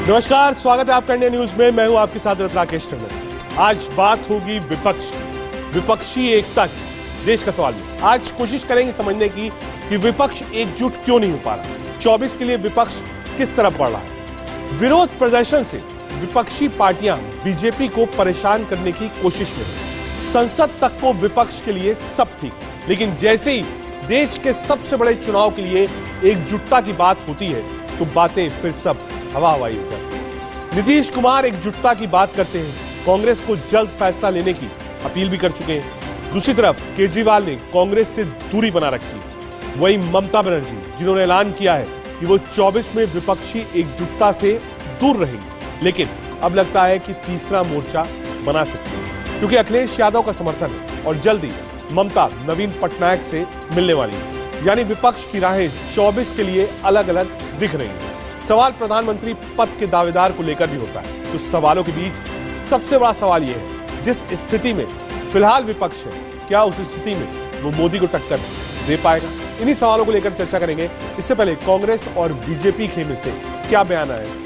नमस्कार, स्वागत है आपका इंडिया न्यूज में। मैं हूं आपके साथ राकेश टंडन। आज बात होगी विपक्ष की, विपक्षी एकता की। देश का सवाल में आज कोशिश करेंगे समझने की कि विपक्ष एकजुट क्यों नहीं हो पा रहा। 24 के लिए विपक्ष किस तरफ बढ़ रहा है। विरोध प्रदर्शन से विपक्षी पार्टियां बीजेपी को परेशान करने की कोशिश में हैं। संसद तक को विपक्ष के लिए सब ठीक, लेकिन जैसे ही देश के सबसे बड़े चुनाव के लिए एकजुटता की बात होती है तो बातें फिर सब हवा हवाई हो जाती है। नीतीश कुमार एकजुटता की बात करते हैं, कांग्रेस को जल्द फैसला लेने की अपील भी कर चुके हैं। दूसरी तरफ केजरीवाल ने कांग्रेस से दूरी बना रखी। वहीं ममता बनर्जी, जिन्होंने ऐलान किया है कि वो 24 में विपक्षी एकजुटता से दूर रहेंगी, लेकिन अब लगता है कि तीसरा मोर्चा बना सकती है, क्योंकि अखिलेश यादव का समर्थन है और जल्दी ममता नवीन पटनायक से मिलने वाली है। यानी विपक्ष की राहें 24 के लिए अलग अलग दिख रही हैं। सवाल प्रधानमंत्री पद के दावेदार को लेकर भी होता है। तो सवालों के बीच सबसे बड़ा सवाल यह है, जिस स्थिति में फिलहाल विपक्ष है, क्या उस स्थिति में वो मोदी को टक्कर दे पाएगा? इन्हीं सवालों को लेकर चर्चा करेंगे। इससे पहले कांग्रेस और बीजेपी खेमे से क्या बयान आया है।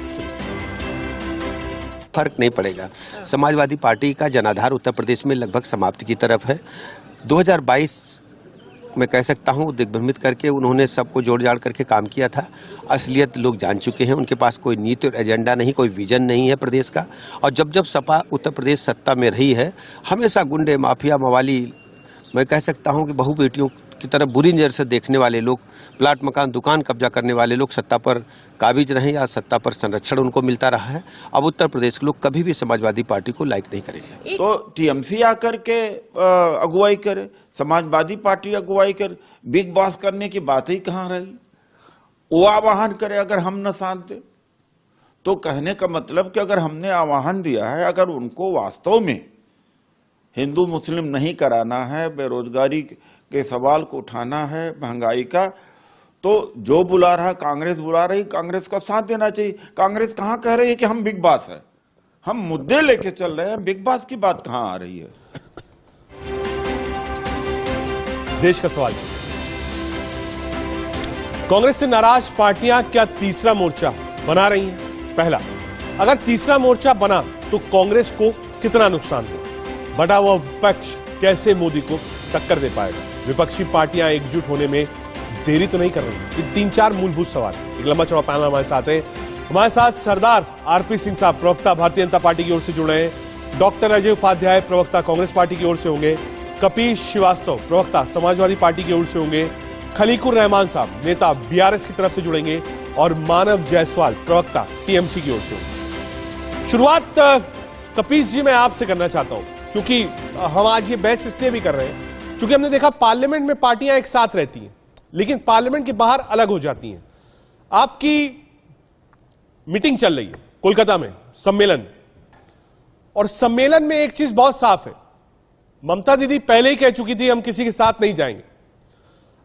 फर्क नहीं पड़ेगा। समाजवादी पार्टी का जनाधार उत्तर प्रदेश में लगभग समाप्ति की तरफ है। 2022 मैं कह सकता हूं दिग्भ्रमित करके उन्होंने सबको जोड़ जाड़ करके काम किया था। असलियत लोग जान चुके हैं। उनके पास कोई नीति और एजेंडा नहीं, कोई विजन नहीं है प्रदेश का। और जब जब सपा उत्तर प्रदेश सत्ता में रही है, हमेशा गुंडे, माफिया, मवाली, मैं कह सकता हूं कि बहू बेटियों की तरफ बुरी नजर से देखने वाले लोग, प्लाट मकान दुकान कब्जा करने वाले लोग सत्ता पर काबिज रहे या सत्ता पर संरक्षण उनको मिलता रहा है। अब उत्तर प्रदेश के लोग कभी भी समाजवादी पार्टी को लाइक नहीं करेंगे। तो टीएमसी आकर के अगुवाई करे, समाजवादी पार्टी अगुवाई करे, बिग बॉस करने की बात ही कहाँ रही। वो आह्वान करे अगर हम न साथ दे तो कहने का मतलब कि अगर हमने आह्वान दिया है, अगर उनको वास्तव में हिंदू मुस्लिम नहीं कराना है, बेरोजगारी के सवाल को उठाना है, महंगाई का, तो जो बुला रहा कांग्रेस बुला रही, कांग्रेस का साथ देना चाहिए। कांग्रेस कहां कह रही है कि हम बिग बॉस है, हम मुद्दे लेके चल रहे हैं, बिग बॉस की बात कहां आ रही है। देश का सवाल, कांग्रेस से नाराज पार्टियां क्या तीसरा मोर्चा बना रही हैं? पहला, अगर तीसरा मोर्चा बना तो कांग्रेस को कितना नुकसान हो? बटा हुआ विपक्ष कैसे मोदी को टक्कर दे पाएगा? विपक्षी पार्टियां एकजुट होने में देरी तो नहीं कर रही? ये 3-4 मूलभूत सवाल। एक लंबा चौड़ा पैनल हमारे साथ है। हमारे साथ सरदार आरपी सिंह साहब, प्रवक्ता भारतीय जनता पार्टी की ओर से जुड़े हैं। डॉक्टर अजय उपाध्याय, प्रवक्ता कांग्रेस पार्टी की ओर से होंगे। कपीश श्रीवास्तव, प्रवक्ता समाजवादी पार्टी की ओर से होंगे। खलीकुर रहमान साहब, नेता बीआरएस की तरफ से जुड़ेंगे। और मानव जायसवाल, प्रवक्ता टीएमसी की ओर से होंगे। शुरुआत कपीश जी मैं आपसे करना चाहता हूं, क्योंकि हम आज ये बहस इसलिए भी कर रहे हैं क्योंकि हमने देखा पार्लियामेंट में पार्टियां एक साथ रहती हैं, लेकिन पार्लियामेंट के बाहर अलग हो जाती हैं। आपकी मीटिंग चल रही है कोलकाता में, सम्मेलन, और सम्मेलन में एक चीज बहुत साफ है, ममता दीदी पहले ही कह चुकी थी हम किसी के साथ नहीं जाएंगे।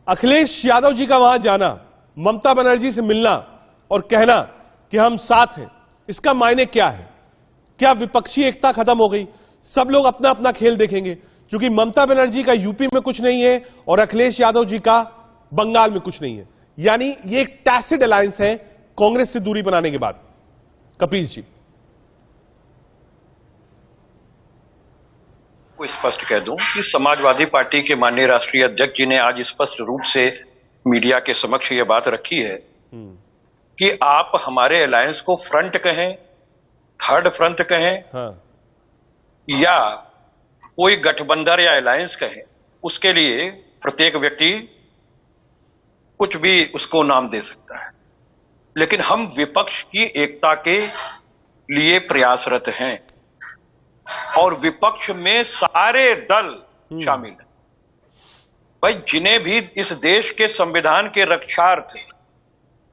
अखिलेश यादव जी का वहां जाना, ममता बनर्जी से मिलना और कहना कि हम साथ हैं, इसका मायने क्या है? क्या विपक्षी एकता खत्म हो गई? सब लोग अपना अपना खेल देखेंगे, क्योंकि ममता बनर्जी का यूपी में कुछ नहीं है और अखिलेश यादव जी का बंगाल में कुछ नहीं है। यानी ये एक टैसिड अलायंस है कांग्रेस से दूरी बनाने के बाद। कपीश जी, को स्पष्ट कह दूं कि समाजवादी पार्टी के माननीय राष्ट्रीय अध्यक्ष जी ने आज स्पष्ट रूप से मीडिया के समक्ष ये बात रखी है कि आप हमारे अलायंस को फ्रंट कहें, थर्ड फ्रंट कहें, हाँ, या कोई गठबंधन या अलायंस कहें, उसके लिए प्रत्येक व्यक्ति कुछ भी उसको नाम दे सकता है, लेकिन हम विपक्ष की एकता के लिए प्रयासरत हैं और विपक्ष में सारे दल शामिल हैं। भाई, जिन्हें भी इस देश के संविधान के रक्षार्थ,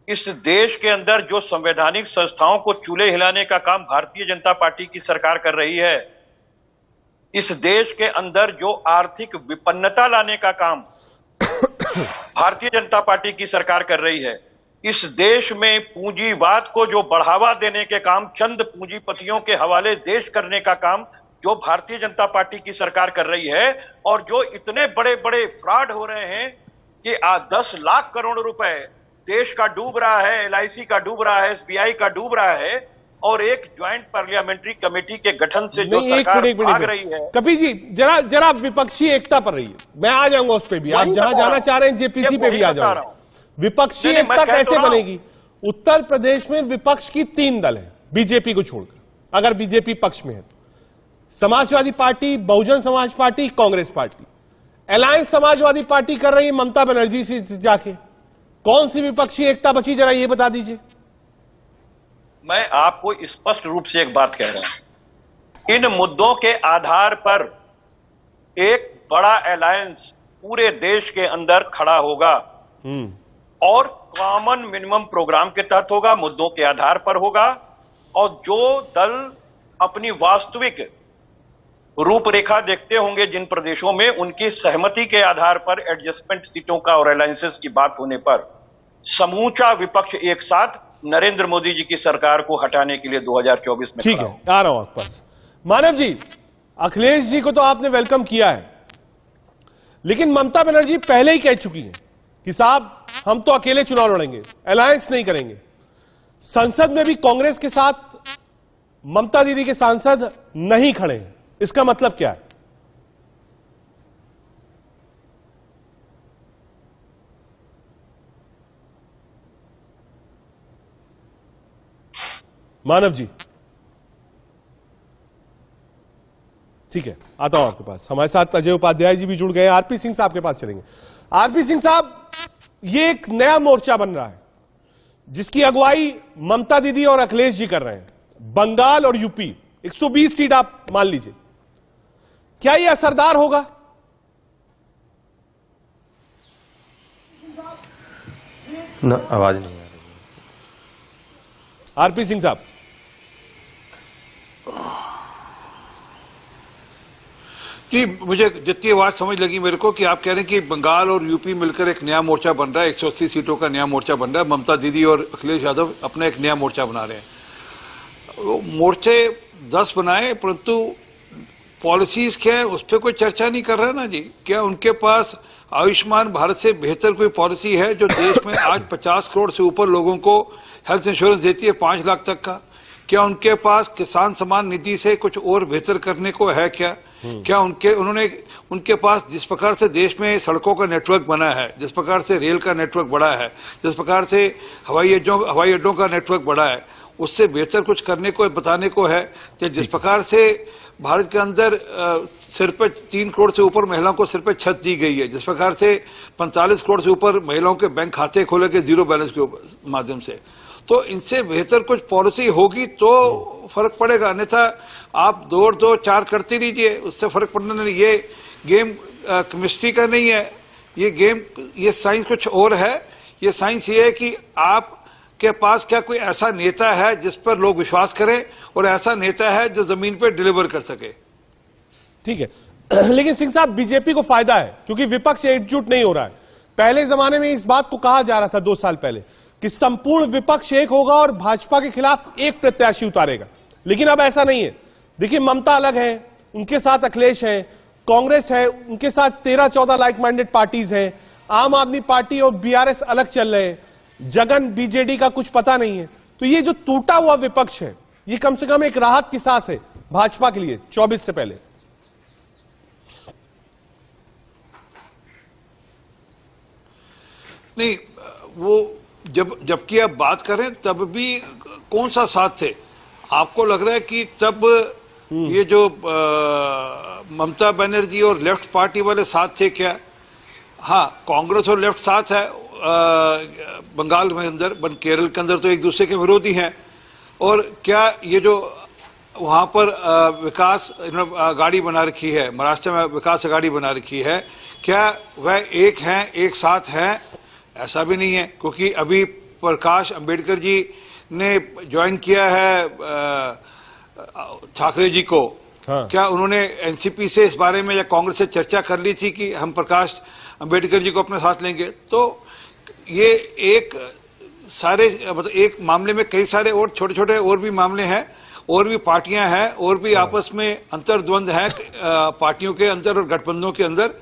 इस देश के अंदर जो संवैधानिक संस्थाओं को चूल्हे हिलाने का काम भारतीय जनता पार्टी की सरकार कर रही है, इस देश के अंदर जो आर्थिक विपन्नता लाने का काम भारतीय जनता पार्टी की सरकार कर रही है, इस देश में पूंजीवाद को जो बढ़ावा देने के काम चंद पूंजीपतियों के हवाले देश करने का काम जो भारतीय जनता पार्टी की सरकार कर रही है, और जो इतने बड़े बड़े फ्रॉड हो रहे हैं कि 10 लाख करोड़ रुपए देश का डूब रहा है, एलआईसी का डूब रहा है, एसबीआई का डूब रहा है, और एक ज्वाइंट पार्लियामेंट्री कमेटी के गठन से जो नहीं, सरकार भाग रही है। कपिल जी जरा विपक्षी एकता पर रहिए, मैं आ जाऊंगा उस पे भी। आप जहां जाना चाह रहे हैं जेपीसी पे भी आ जाओ। विपक्षी एकता कैसे बनेगी? उत्तर प्रदेश में विपक्ष की 3 दल है बीजेपी को छोड़कर, अगर बीजेपी पक्ष में है। Samajwadi party, Bahujan Samaj party, Congress party. Alliance Samajwadi party कर रही है ममता बनर्जी से जाके। कौन सी विपक्षी एकता बची, जरा ये बता दीजिए। मैं आपको स्पष्ट रूप से एक बात कह रहा हूं, इन मुद्दों के आधार पर एक बड़ा अलायंस पूरे देश के अंदर खड़ा होगा और कॉमन मिनिमम प्रोग्राम के तहत होगा, मुद्दों के आधार पर होगा। और जो दल अपनी वास्तविक रूपरेखा देखते होंगे जिन प्रदेशों में, उनकी सहमति के आधार पर एडजस्टमेंट सीटों का और अलायंसेस की बात होने पर समूचा विपक्ष एक साथ नरेंद्र मोदी जी की सरकार को हटाने के लिए 2024 में ठीक है, आ रहा हूं आपके पास। मानव जी, अखिलेश जी को तो आपने वेलकम किया है, लेकिन ममता बनर्जी पहले ही कह चुकी हैं कि साहब हम तो अकेले चुनाव लड़ेंगे, अलायंस नहीं करेंगे। संसद में भी कांग्रेस के साथ ममता दीदी के सांसद नहीं खड़े हैं। इसका मतलब क्या है? मानव जी, ठीक है, आता हूं आपके पास। हमारे साथ अजय उपाध्याय जी भी जुड़ गए। आरपी सिंह साहब के पास चलेंगे। आरपी सिंह साहब, ये एक नया मोर्चा बन रहा है जिसकी अगुवाई ममता दीदी और अखिलेश जी कर रहे हैं। बंगाल और यूपी 120 सीट आप मान लीजिए, क्या ये असरदार होगा? ना, आवाज नहीं आ रही। आरपी सिंह साहब, जी, मुझे जितनी आवाज समझ लगी मेरे को कि आप कह रहे हैं कि बंगाल और यूपी मिलकर एक नया मोर्चा बन रहा है, 180 सीटों का नया मोर्चा बन रहा है। ममता दीदी और अखिलेश यादव अपना एक नया मोर्चा बना रहे हैं। वो मोर्चे 10 बनाए, परंतु पॉलिसीज क्या है उस पर कोई चर्चा नहीं कर रहा है ना जी। क्या उनके पास आयुष्मान भारत से बेहतर कोई पॉलिसी है जो देश में आज 50 करोड़ से ऊपर लोगों को हेल्थ इंश्योरेंस देती है 5 लाख तक का? क्या उनके पास किसान सम्मान निधि से कुछ और बेहतर करने को है क्या? क्या उनके पास जिस प्रकार से देश में सड़कों का नेटवर्क बना है, जिस प्रकार से रेल का नेटवर्क बढ़ा है, जिस प्रकार से हवाई अड्डों का नेटवर्क बढ़ा है, उससे बेहतर कुछ करने को बताने को है? कि जिस प्रकार से भारत के अंदर सिर पे 3 करोड़ से ऊपर महिलाओं को सिर पे छत दी गई है, जिस प्रकार से 45 करोड़ से ऊपर महिलाओं के बैंक खाते खोले गए 0 बैलेंस के माध्यम से, तो इनसे बेहतर कुछ पॉलिसी होगी तो फर्क पड़ेगा। अन्यथा आप 2 और 2 4 करते रहिए, उससे फर्क पड़ने नहीं। ये गेम केमिस्ट्री का नहीं है, ये साइंस कुछ और है। ये साइंस ये है कि आप के पास क्या कोई ऐसा नेता है जिस पर लोग विश्वास करें और ऐसा नेता है जो जमीन पर डिलीवर कर सके। ठीक है, लेकिन सिंह साहब, बीजेपी को फायदा है क्योंकि विपक्ष एकजुट नहीं हो रहा है। पहले जमाने में इस बात को कहा जा रहा था 2 साल पहले कि संपूर्ण विपक्ष एक होगा और भाजपा के खिलाफ एक प्रत्याशी उतारेगा, लेकिन अब ऐसा नहीं है। देखिए, ममता अलग है, उनके साथ अखिलेश है, कांग्रेस है, उनके साथ 13-14 लाइक माइंडेड पार्टीज हैं, आम आदमी पार्टी और बीआरएस अलग चल रहे हैं, जगन बीजेडी का कुछ पता नहीं है। तो ये जो टूटा हुआ विपक्ष है, ये कम से कम एक राहत की सांस है भाजपा के लिए 24 से पहले। नहीं, वो जबकि आप बात करें तब भी कौन सा साथ थे? आपको लग रहा है कि तब ये जो ममता बनर्जी और लेफ्ट पार्टी वाले साथ थे क्या? हाँ, कांग्रेस और लेफ्ट साथ है बंगाल में अंदर, केरल के अंदर तो एक दूसरे के विरोधी हैं। और क्या ये जो वहां पर विकास गाड़ी बना रखी है, महाराष्ट्र में विकास गाड़ी बना रखी है, क्या वह एक हैं, एक साथ हैं? ऐसा भी नहीं है, क्योंकि अभी प्रकाश अंबेडकर जी ने ज्वाइन किया है ठाकरे जी को। हाँ। क्या उन्होंने एनसीपी से इस बारे में या कांग्रेस से चर्चा कर ली थी कि हम प्रकाश अंबेडकर जी को अपने साथ लेंगे? तो ये एक एक मामले में कई सारे और छोटे छोटे और भी मामले हैं, और भी पार्टियां हैं, और भी आपस में अंतर्द्वंद हैं पार्टियों के अंदर और गठबंधनों के अंदर।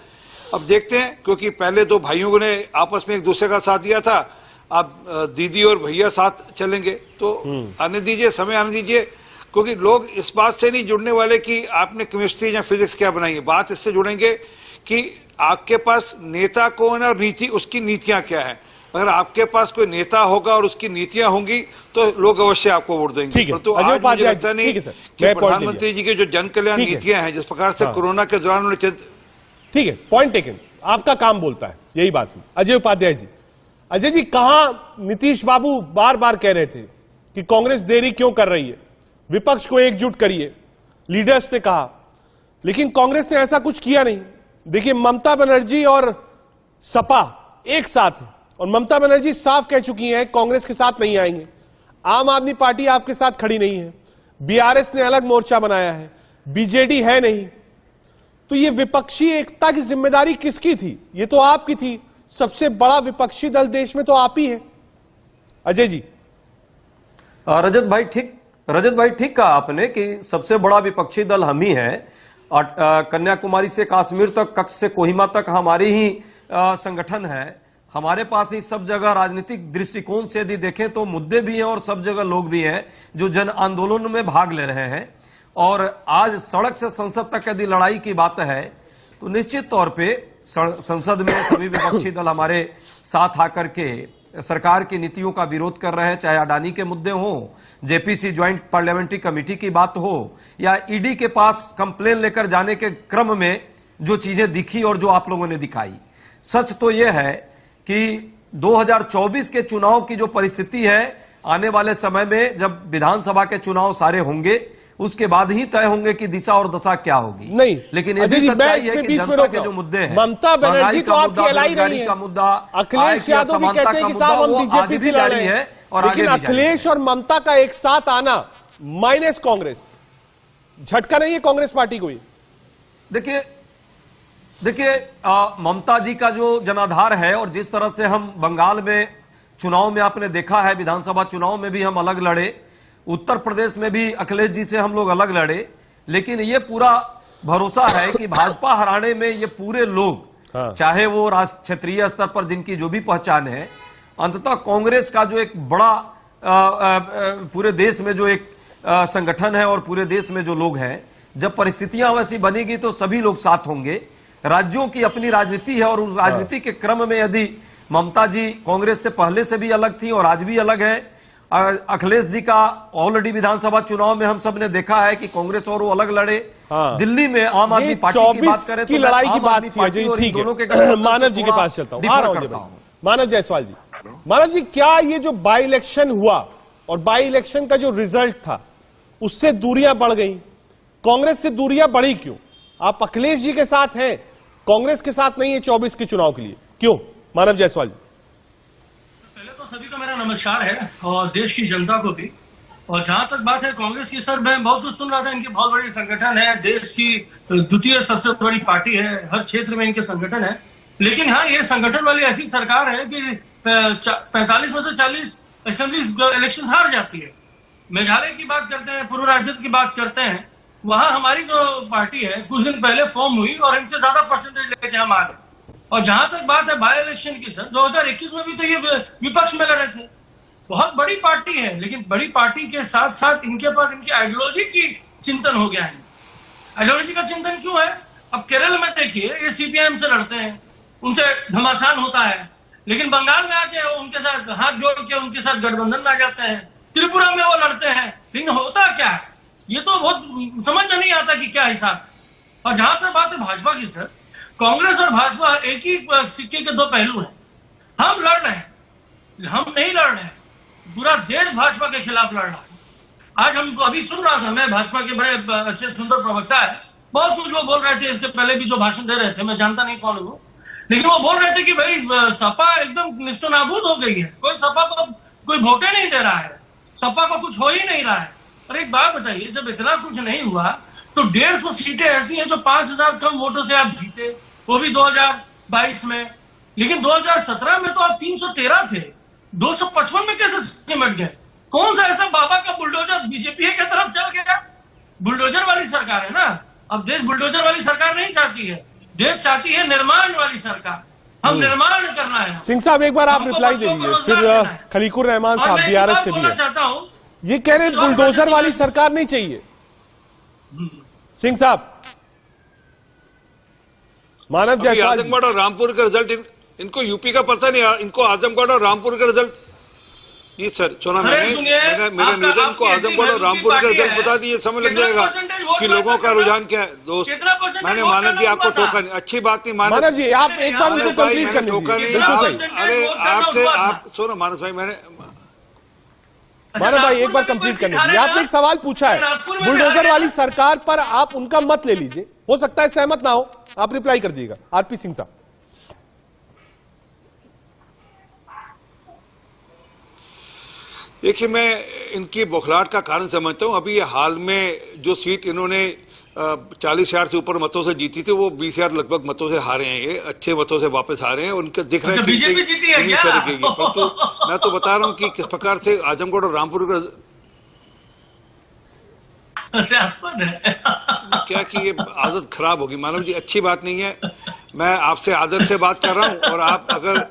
अब देखते हैं, क्योंकि पहले 2 भाइयों ने आपस में एक दूसरे का साथ दिया था, आप दीदी और भैया साथ चलेंगे तो आने दीजिए, समय आने दीजिए, क्योंकि लोग इस बात से नहीं जुड़ने वाले कि आपने केमिस्ट्री या फिजिक्स क्या बनाई है। बात इससे जुड़ेंगे कि आपके पास नेता कौन है और नीति, उसकी नीतियां क्या है। अगर आपके पास कोई नेता होगा और उसकी नीतियां होंगी तो लोग अवश्य आपको वोट देंगे। परंतु आज मुझे लगता नहीं कि प्रधानमंत्री जी की जो जन कल्याण नीतियां हैं, जिस प्रकार से कोरोना के दौरान उन्होंने, ठीक है, पॉइंट टेकन, आपका काम बोलता है, यही बात हुई। अजय उपाध्याय जी, अजय जी, कहां नीतीश बाबू बार बार कह रहे थे कि कांग्रेस देरी क्यों कर रही है, विपक्ष को एकजुट करिए, लीडर्स ने कहा, लेकिन कांग्रेस ने ऐसा कुछ किया नहीं। देखिए, ममता बनर्जी और सपा एक साथ है और ममता बनर्जी साफ कह चुकी हैं कांग्रेस के साथ नहीं आएंगे। आम आदमी पार्टी आपके साथ खड़ी नहीं है, बीआरएस ने अलग मोर्चा बनाया है, बीजेडी है नहीं, तो ये विपक्षी एकता की जिम्मेदारी किसकी थी? ये तो आपकी थी। सबसे बड़ा विपक्षी दल देश में तो आप ही है। अजय जी। रजत भाई ठीक कहा आपने कि सबसे बड़ा विपक्षी दल हम ही है। कन्याकुमारी से कश्मीर तक, कच्छ से कोहिमा तक हमारी ही संगठन है। हमारे पास ही सब जगह राजनीतिक दृष्टिकोण से यदि देखें तो मुद्दे भी हैं और सब जगह लोग भी हैं जो जन आंदोलन में भाग ले रहे हैं। और आज सड़क से संसद तक यदि लड़ाई की बात है तो निश्चित तौर पे संसद में सभी विपक्षी दल हमारे साथ आकर के सरकार की नीतियों का विरोध कर रहे हैं, चाहे अडानी के मुद्दे हो, जेपीसी ज्वाइंट पार्लियामेंट्री कमेटी की बात हो, या ईडी के पास कंप्लेन लेकर जाने के क्रम में जो चीजें दिखी और जो आप लोगों ने दिखाई। सच तो यह है कि 2024 के चुनाव की जो परिस्थिति है, आने वाले समय में जब विधानसभा के चुनाव सारे होंगे उसके बाद ही तय होंगे कि दिशा और दशा क्या होगी। नहीं, लेकिन ये भी सच्चाई है कि जनता के जो मुद्दे हैं, ममता बनर्जी तो आपकी एलाई नहीं है, का मुद्दा, अखिलेश यादव भी कहते हैं कि साहब हम बीजेपी से लड़ रहे हैं, लेकिन अखिलेश और ममता का एक साथ आना माइनस कांग्रेस, झटका नहीं है कांग्रेस पार्टी को? देखिए ममता जी का जो जनाधार है और जिस तरह से हम बंगाल में चुनाव में आपने देखा है, विधानसभा चुनाव में भी हम अलग लड़े, उत्तर प्रदेश में भी अखिलेश जी से हम लोग अलग लड़े, लेकिन ये पूरा भरोसा है कि भाजपा हराने में ये पूरे लोग, चाहे वो राष्ट्रीय क्षेत्रीय स्तर पर जिनकी जो भी पहचान है, अंततः कांग्रेस का जो एक बड़ा पूरे देश में जो एक संगठन है और पूरे देश में जो लोग हैं, जब परिस्थितियां वैसी बनेगी तो सभी लोग साथ होंगे। राज्यों की अपनी राजनीति है और उस राजनीति के क्रम में यदि ममता जी कांग्रेस से पहले से भी अलग थी और आज भी अलग है, अखिलेश जी का ऑलरेडी विधानसभा चुनाव में हम सब ने देखा है कि कांग्रेस और वो अलग लड़े। दिल्ली में आम आदमी पार्टी की बात करें तो लड़ाई की बात थी, दोनों के मानव जी के पास चलता हूं। मानव जायसवाल जी, मानव जी, क्या ये जो बाई इलेक्शन हुआ और बाई इलेक्शन का जो रिजल्ट था उससे दूरियां बढ़ गई, कांग्रेस से दूरियां बढ़ी क्यों? आप अखिलेश जी के साथ हैं, कांग्रेस के साथ नहीं है 24 के चुनाव के लिए, क्यों? मानव जायसवाल जी। पहले तो सभी को मेरा नमस्कार है और देश की जनता को भी। और जहां तक बात है कांग्रेस की, सर मैं बहुत कुछ सुन रहा था, इनकी बहुत बड़ी संगठन है, देश की द्वितीय सबसे बड़ी पार्टी है, हर क्षेत्र में इनके संगठन है। लेकिन हाँ, ये संगठन वाली ऐसी सरकार है कि 45 में से 40 असेंबली इलेक्शन हार जाती है। मेघालय की बात करते हैं, पूर्व राज्य की बात करते हैं, वहां हमारी जो पार्टी है कुछ दिन पहले फॉर्म हुई और इनसे ज्यादा परसेंटेज लेके हम आ गए। और जहां तक बात है बाई इलेक्शन की, सर 2021 में भी तो ये विपक्ष में लड़े थे। बहुत बड़ी पार्टी है, लेकिन बड़ी पार्टी के साथ साथ इनके पास इनकी आइडियोलॉजी की चिंतन हो गया है। आइडियोलॉजी का चिंतन क्यों है? अब केरल में देखिए, ये सीपीआईएम से लड़ते हैं, उनसे घमासान होता है, लेकिन बंगाल में आके उनके साथ हाथ जोड़ के उनके साथ गठबंधन में आ जाते हैं। त्रिपुरा में वो लड़ते हैं, लेकिन होता क्या है ये तो बहुत समझ में नहीं आता कि क्या हिसाब। और जहां तक बात है भाजपा की, सर कांग्रेस और भाजपा एक ही सिक्के के दो पहलू हैं। हम लड़ रहे हैं, हम नहीं लड़ रहे हैं, पूरा देश भाजपा के खिलाफ लड़ रहा है। आज हम अभी सुन रहा था, मैं भाजपा के बड़े अच्छे सुंदर प्रवक्ता है, बहुत कुछ लोग बोल रहे थे, इसके पहले भी जो भाषण दे रहे थे, मैं जानता नहीं कौन वो, लेकिन वो बोल रहे थे कि भाई सपा एकदम निस्तनाबूद हो गई है, कोई सपा को कोई वोटे नहीं दे रहा है, सपा को कुछ हो ही नहीं रहा है। और एक बात बताइए, जब इतना कुछ नहीं हुआ तो 150 सीटें ऐसी हैं जो 5000 कम वोटों से आप जीते, वो भी 2022 में। लेकिन 2017 में तो आप 313 थे, 255 में कैसे सिमट गए? कौन सा ऐसा बाबा का बुलडोजर बीजेपी की तरफ चल गया? बुलडोजर वाली सरकार है ना। अब देश बुलडोजर वाली सरकार नहीं चाहती है, देश चाहती है निर्माण वाली सरकार। हम निर्माण करना है। सिंह साहब एक बार आप हमको रिप्लाई दे बच्चों को दीजिए, रोजगार फिर देना है। खलीकुर रहमान और साहब मैं एक बीआरएस बात से भी बोलना है, चाहता हूं, ये कह रहे हैं बुलडोजर वाली सरकार नहीं चाहिए। सिंह साहब, मानव अभी जायसवाल जी, आजमगढ़ और रामपुर का रिजल्ट इनको यूपी का पता नहीं, इनको आजमगढ़ और रामपुर का रिजल्ट, ये सर सुना अरे मैंने, सुनिए, मेरा निवेदन इनको आपकी आजमगढ़ और एसटी रामपुर का पार्टी रिजल्ट है। बता दीजिए, समझ लग कितना जाएगा परसेंटेज वोट कि हुआ लोगों था का आपका? रुझान क्या है। दोस्त, कितना परसेंटेज मैंने वोट मानव जी डाला आपको हुआ था? टोका नहीं, अच्छी बात नहीं मानव जी आप एक बार मानस उनको भाई, कंप्लीट मैंने करने टोका दीजिए, नहीं, बिल्कुल आप, सही। अरे आप सुनो मानस भाई, मैंने मानव भाई एक नागपुर बार में भी कंप्लीट कोई करने सीट दीजिए, आपने एक सवाल पूछा है नागपुर में भी बुलडोजर हारेगा। वाली सरकार पर, आप उनका मत ले लीजिए, हो सकता है सहमत ना हो, आप रिप्लाई कर दीजिएगा। आरपी सिंह साहब, देखिए, मैं इनकी बौखलाहट का कारण समझता हूं। अभी ये हाल में जो सीट इन्होंने 40,000 से ऊपर मतों से जीती थी, वो 20,000 लगभग मतों से हारे हैं। ये अच्छे मतों से वापस हारे हैं, उनका दिख रहा है अच्छा, बीजेपी जीती है क्या? परंतु मैं तो बता रहा हूं कि किस प्रकार से आजमगढ़ और रामपुर का हास्यास्पद है। क्या कि ये आदत खराब होगी। मानव जी, अच्छी बात नहीं है। मैं आपसे आदर से बात कर रहा हूं, और आप अगर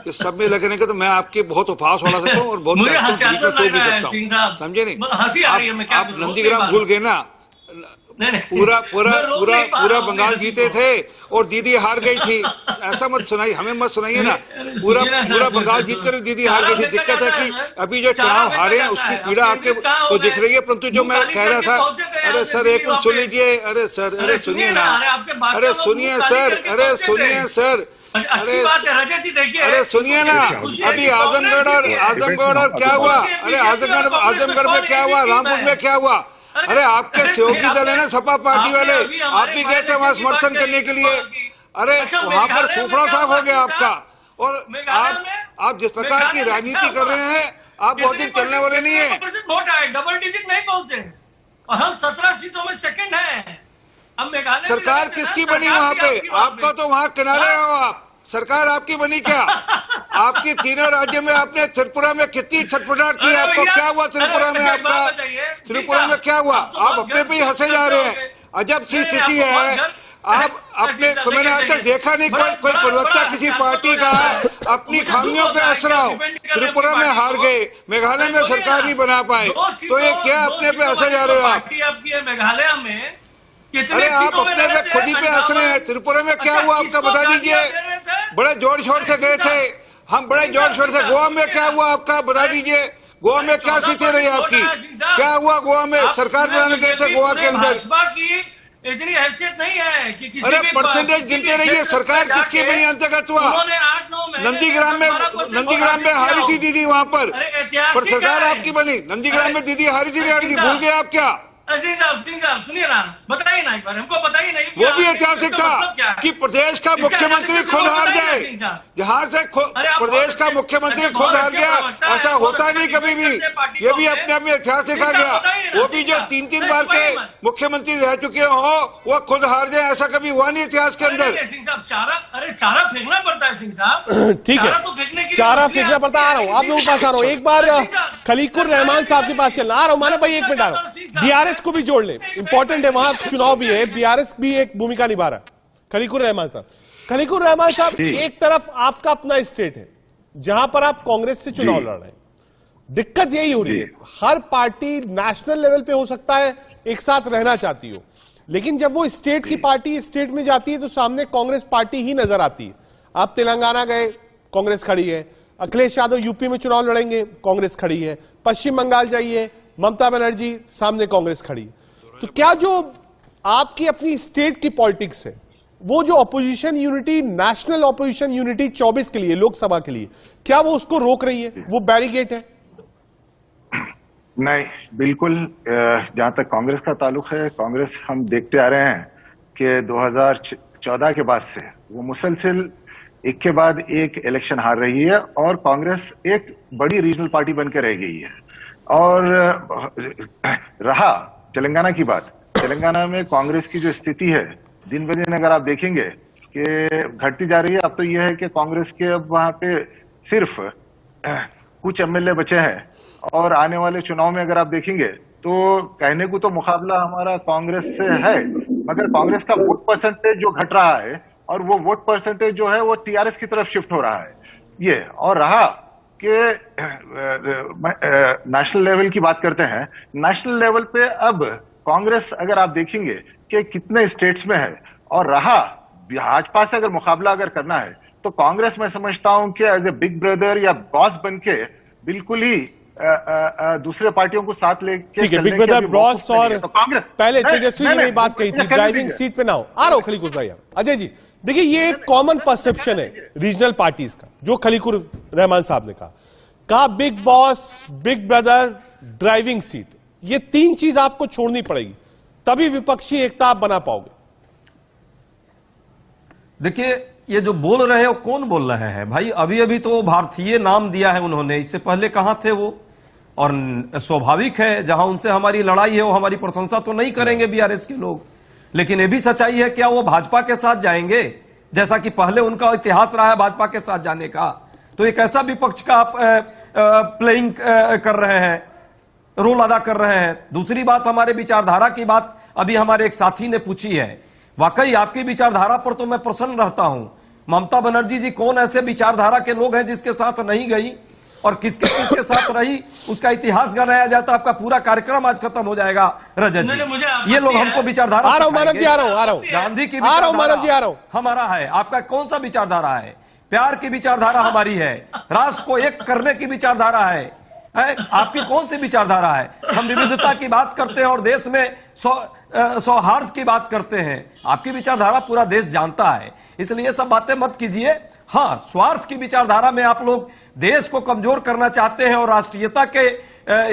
इस सब में लगे रहेंगे तो मैं आपके बहुत उपहास उड़ा सकता हूं और बहुत मुझे तहसील हास्यास्पद भी लग रहा है, सकता सिंह हूं, साहब। समझे नहीं? हंसी आ रही है, मैं क्या आप करूं, रोक नंदीग्राम नहीं भूल गए ना? नहीं, नहीं। पूरा पूरा मैं रोक पूरा नहीं पा पूरा रहा हूं बंगाल हंसी जीते को। थे और दीदी हार गई थी। ऐसा मत सुनाइए, हमें मत सुनाइए ना। अरे पूरा सुनिए ना सर, पूरा सर, बंगाल सर, जीत सर। कर दीदी हार गई थी। चारा दिक्कत है फेंका कि जाता है, अभी जो चारा चुनाव फेंका हारे हैं जाता उसकी है। पीड़ा अब आपके कहाँ हो को गए? दिख रही है, परंतु जो मैं मुंह कह रहा काली था, करके पहुंचे थे अरे आपने सर दिल्ली एक मिनट सुन वापस। लीजिए। अरे सर, अरे सुनिए ना, अरे आपके बादशाह अरे लोग सुनिए मुंह काली सर, करके अरे पहुंचे सुनिए थे। सर, अच्छी बात है रजत जी, देखिए। अरे सुनिए ना, खुशी है अभी कि कांग्रेस आजमगढ़ और जीती है। आजमगढ़ और क्या हुआ? कांग्रेस अरे जीती है, आजमगढ़ कांग्रेस आजमगढ़ में कौन क्या हुआ? एक ही टीम रामपुर है। में क्या हुआ? अरे आपके सहयोगी दल है ना, सपा पार्टी आपने वाले, अभी आप हमारे भी गए थे वहां बात समर्थन करी, करने के लिए। अरे अच्छा, वहां पर मेघालय में सूफड़ा क्या साफ हुआ हो गया सीता? आपका। और मेघालय आप जिस प्रकार की मेघालय में राजनीति क्या कर रहे हुआ? हैं, आप बहुत दिन चलने वाले नहीं है। वोट आए, डबल डिजिट नहीं पहुंचे, और हम 17 सीटों में सेकंड हैं। अब मेघालय में सरकार लगे थे ना, किसकी बनी सरकार वहां थी पे? आपकी वहां आपका पे। तो वहां किनारे हो आप। सरकार आपकी बनी क्या? आपकी तीनों राज्यों में आपने त्रिपुरा में कितनी छटपटाहट की? अरे आपको भैया, क्या हुआ त्रिपुरा में? अरे एक बात आपका बताइए, त्रिपुरा में क्या हुआ? आप तो आप बहुत अपने पे ही हंसे जा रहे हैं। अजब सी नहीं, स्थिति आपको बहुत है। गर्व- आप अपने तो मैंने आज तक देखा नहीं कोई प्रवक्ता किसी पार्टी का अपनी खामियों पे हंस रहा हो। त्रिपुरा में हार गए, मेघालय में सरकार नहीं बना पाए, तो ये क्या अपने पे हंसे जा रहे हो आप? पार्टी आपकी है मेघालय में, कितनी अरे आप सीटों में अपने लगे पे थे? खुद ही पे हंस रहे हैं। त्रिपुरा में क्या हुआ आपका बता दीजिए। बड़े जोर शोर से गए थे हम, बड़े जोर शोर से। गोवा में क्या हुआ आपका बता दीजिए। गोवा में क्या सीटें रही आपकी? क्या हुआ गोवा में? सरकार बनाने गए थे गोवा के अंदर। भाजपा की इतनी हैसियत नहीं है कि किसी अरे भी परसेंटेज किसी गिनते भी रहिए, क्षेत्र सरकार में किसकी जाके बनी अंतर्गत हुआ? उन्होंने 8-9 महीने नंदीग्राम में 12% हारी थी किया दीदी वहां पर, अरे ऐतिहासिक पर सरकार है। आपकी बनी। नंदीग्राम में दीदी हारी थी, अरे नहीं भूल गए आप क्या? सिंह साहब सुनिए ना, बताइए ना एक बार हमको, बताइए नहीं वो भी ऐतिहासिक था कि प्रदेश का मुख्यमंत्री खुद हार जाए। जहां से प्रदेश का मुख्यमंत्री खुद हार गया, ऐसा होता नहीं कभी भी। ये भी अपने आप में ऐतिहासिक आ गया। वो भी जो 3-3 बार के मुख्यमंत्री रह चुके हो, वो खुद हार जाए, ऐसा कभी हुआ नहीं इतिहास के अंदर। सिंह साहब चारा फेंकना पड़ता है सिंह साहब। ठीक है, चारा फेंकना पड़ता। आ रहा हूं, आप लोगों के पास आ रहा हूं। एक बार खलीकुर रहमान साहब के पास चलना। आ रहा हूं मानव भाई, एक मिनट आ रहा हूं। बीआरएस को भी जोड़ ले, इंपॉर्टेंट है, वहां चुनाव भी है, बीआरएस भी एक भूमिका निभा रहा है। खलीकुर रहमान साहब, एक तरफ आपका अपना स्टेट है जहां पर आप कांग्रेस से चुनाव लड़ रहे हैं। दिक्कत यही हो रही है, हर पार्टी नेशनल लेवल पे हो सकता है एक साथ रहना चाहती हो, लेकिन जब वो स्टेट की पार्टी स्टेट में जाती है तो सामने कांग्रेस पार्टी ही नजर आती है। आप तेलंगाना गए, कांग्रेस खड़ी है। अखिलेश यादव यूपी में चुनाव लड़ेंगे, कांग्रेस खड़ी है। पश्चिम बंगाल जाइए, ममता बनर्जी, सामने कांग्रेस खड़ी है। तो क्या जो आपकी अपनी स्टेट की पॉलिटिक्स है, वो जो opposition unity, national opposition unity 24 के लिए, लोकसभा के लिए, क्या वो उसको रोक रही है? वो बैरिकेड है? नहीं, बिल्कुल। जहां तक कांग्रेस का ताल्लुक है, कांग्रेस हम देखते आ रहे हैं कि 2014 के बाद से वो मुसलसल एक के बाद एक इलेक्शन हार रही है, और कांग्रेस एक बड़ी रीजनल पार्टी बनकर रह गई है। और रहा तेलंगाना की बात, तेलंगाना में कांग्रेस की जो स्थिति है दिन ब दिन अगर आप देखेंगे कि घटती जा रही है। अब तो यह है कि कांग्रेस के अब वहां पे सिर्फ कुछ एमएलए बचे हैं, और आने वाले चुनाव में अगर आप देखेंगे तो कहने को तो मुकाबला हमारा कांग्रेस से है, मगर कांग्रेस का वोट परसेंटेज जो घट रहा है और वो वोट परसेंटेज जो है वो टीआरएस की तरफ शिफ्ट हो रहा है। ये और रहा कि नेशनल लेवल की बात करते हैं, नेशनल लेवल पे अब कांग्रेस अगर आप देखेंगे कि कितने स्टेट्स में है, और रहा भाजपा से अगर मुकाबला अगर करना है तो कांग्रेस मैं समझता हूं कि एज ए बिग ब्रदर या बॉस बनके बिल्कुल ही दूसरे पार्टियों को साथ लेके ठीक है, बिग ब्रदर बॉस। और तो कांग्रेस पहले तेजस्वी जी ने बात कही थी ड्राइविंग सीट पे ना हो। आ रहा हूं खलीकुर भाई। अजय जी देखिए, ये एक कॉमन परसेप्शन है रीजनल पार्टीज का, जो खलीकुर रहमान साहब ने कहा big boss, big brother, driving seat, ये तीन चीज आपको छोड़नी पड़ेगी, तभी विपक्षी एकता आप बना पाओगे। देखिए, ये जो बोल रहे हैं वो कौन बोल रहे हैं भाई? अभी अभी तो भारतीय नाम दिया है उन्होंने, इससे पहले कहां थे वो? और स्वाभाविक है, जहां उनसे हमारी लड़ाई है वो हमारी प्रशंसा तो नहीं करेंगे बीआरएस के लोग। लेकिन ये भी सच्चाई है, क्या वो भाजपा के साथ जाएंगे जैसा कि पहले उनका इतिहास रहा है भाजपा के साथ जाने का? तो एक ऐसा विपक्ष का आप प्लेइंग कर रहे हैं, रोल अदा कर रहे हैं। दूसरी बात, हमारे विचारधारा की बात अभी हमारे एक साथी ने पूछी है। वाकई आपकी विचारधारा पर तो मैं प्रसन्न रहता हूं। ममता बनर्जी जी कौन ऐसे विचारधारा के लोग हैं जिसके साथ नहीं गई, और किसके किसके साथ रही उसका इतिहास गिनाया जाता, आपका पूरा कार्यक्रम आज खत्म हो जाएगा। रजत जी, ये लोग हमको विचारधारा आ रहा हूं मानव जी, आ रहा हूं गांधी की आ रहा हूं मानव जी, आ रहा हूं। हमारा है, आपका कौन सा विचारधारा है? प्यार की विचारधारा हमारी है, राष्ट्र को एक करने की विचारधारा है। आपकी कौन सी विचारधारा है? हम विविधता की बात करते हैं और देश में सौहार्द की बात करते हैं। आपकी विचारधारा पूरा देश जानता है, इसलिए सब बातें मत कीजिए। हाँ, स्वार्थ की विचारधारा में आप लोग देश को कमजोर करना चाहते हैं, और राष्ट्रीयता के